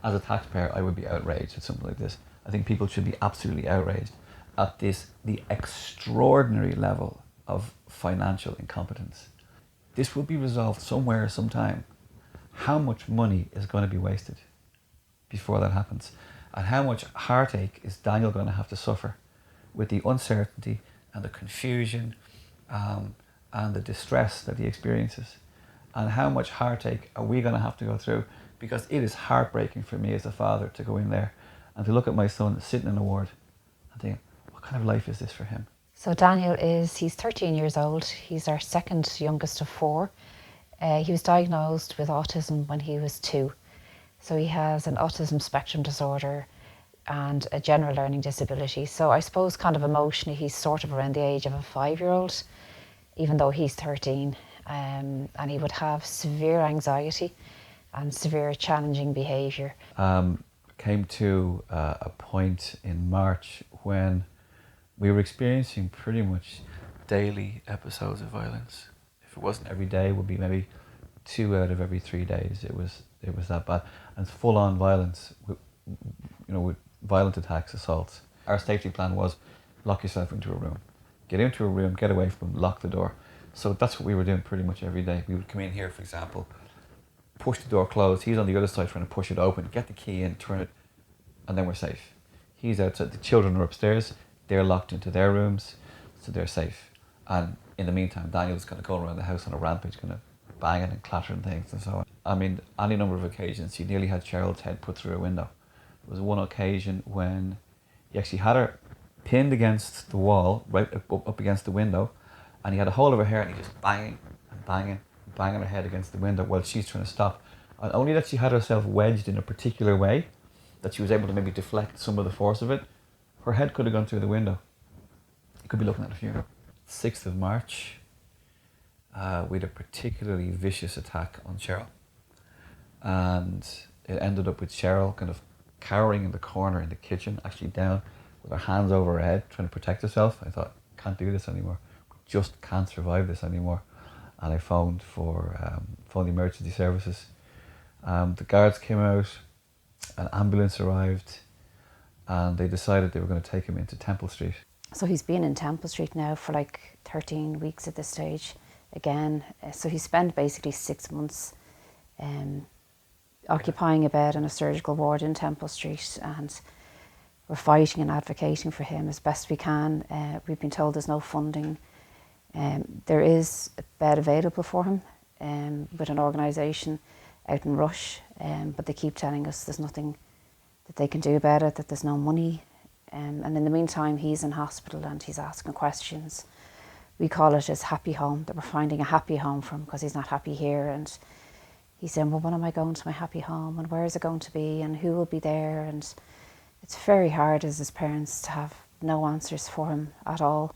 As a taxpayer, I would be outraged at something like this. I think people should be absolutely outraged at the extraordinary level of financial incompetence. This will be resolved somewhere, sometime. How much money is going to be wasted before that happens? And how much heartache is Daniel going to have to suffer with the uncertainty and the confusion and the distress that he experiences? And how much heartache are we going to have to go through? Because it is heartbreaking for me as a father to go in there and to look at my son sitting in a ward and think, what kind of life is this for him? So Daniel he's 13 years old. He's our second youngest of four. He was diagnosed with autism when he was 2. So he has an autism spectrum disorder and a general learning disability. So I suppose kind of emotionally he's sort of around the age of a 5-year-old, even though he's 13. And he would have severe anxiety and severe challenging behaviour. Came to a point in March when we were experiencing pretty much daily episodes of violence. If it wasn't every day, it would be maybe 2 out of every 3 days. It was that bad, and full-on violence, with violent attacks, assaults. Our safety plan was lock yourself into a room, get into a room, get away from him, lock the door. So that's what we were doing pretty much every day. We would come in here, for example, push the door closed. He's on the other side trying to push it open, get the key in, turn it, and then we're safe. He's outside. The children are upstairs. They're locked into their rooms, so they're safe. And in the meantime, Daniel's going to go around the house on a rampage, kind of banging and clattering things and so on. I mean, any number of occasions, he nearly had Cheryl's head put through a window. There was one occasion when he actually had her pinned against the wall, right up against the window, and he had a hold of her hair and he just banging and banging and banging her head against the window while she's trying to stop. And only that she had herself wedged in a particular way, that she was able to maybe deflect some of the force of it, her head could have gone through the window. You could be looking at a funeral. 6th of March, we had a particularly vicious attack on Cheryl. And it ended up with Cheryl kind of cowering in the corner in the kitchen, actually down with her hands over her head, trying to protect herself. I thought, can't do this anymore. Just can't survive this anymore. And I phoned the emergency services. The guards came out, an ambulance arrived, and they decided they were going to take him into Temple Street. So he's been in Temple Street now for like 13 weeks at this stage again. So he spent basically 6 months occupying a bed in a surgical ward in Temple Street, and we're fighting and advocating for him as best we can. We've been told there's no funding. There is a bed available for him with an organisation out in Rush, but they keep telling us there's nothing that they can do about it, that there's no money. And in the meantime, he's in hospital and he's asking questions. We call it his happy home, that we're finding a happy home for him because he's not happy here. And he's saying, well, when am I going to my happy home? And where is it going to be? And who will be there? And it's very hard as his parents to have no answers for him at all.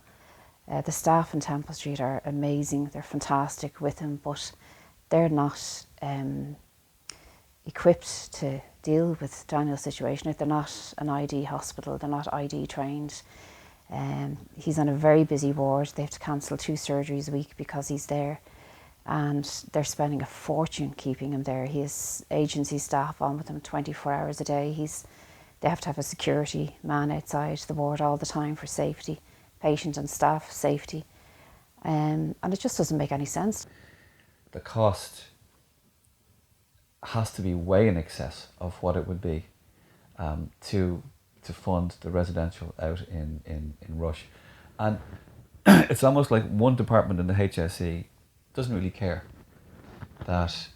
The staff in Temple Street are amazing. They're fantastic with him, but they're not equipped to deal with Daniel's situation. They're not an ID hospital, they're not ID trained. He's on a very busy ward. They have to cancel 2 surgeries a week because he's there, and they're spending a fortune keeping him there. He has agency staff on with him 24 hours a day. They have to have a security man outside the ward all the time for safety, patient and staff safety, and it just doesn't make any sense. The cost has to be way in excess of what it would be to fund the residential out in Rush. And it's almost like one department in the HSE doesn't really care that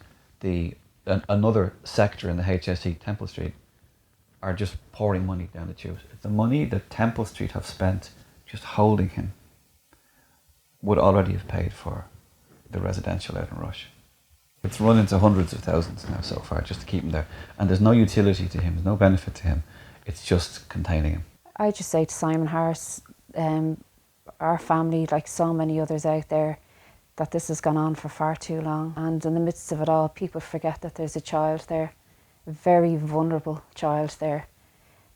another sector in the HSE, Temple Street, are just pouring money down the tubes. The money that Temple Street have spent just holding him would already have paid for the residential out in Rush. It's run into hundreds of thousands now so far just to keep him there. And there's no utility to him, there's no benefit to him. It's just containing him. I just say to Simon Harris, our family, like so many others out there, that this has gone on for far too long. And in the midst of it all, people forget that there's a child there, a very vulnerable child there.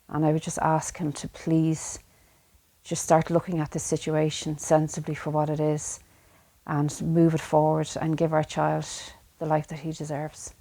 And I would just ask him to please just start looking at this situation sensibly for what it is and move it forward and give our child the life that he deserves.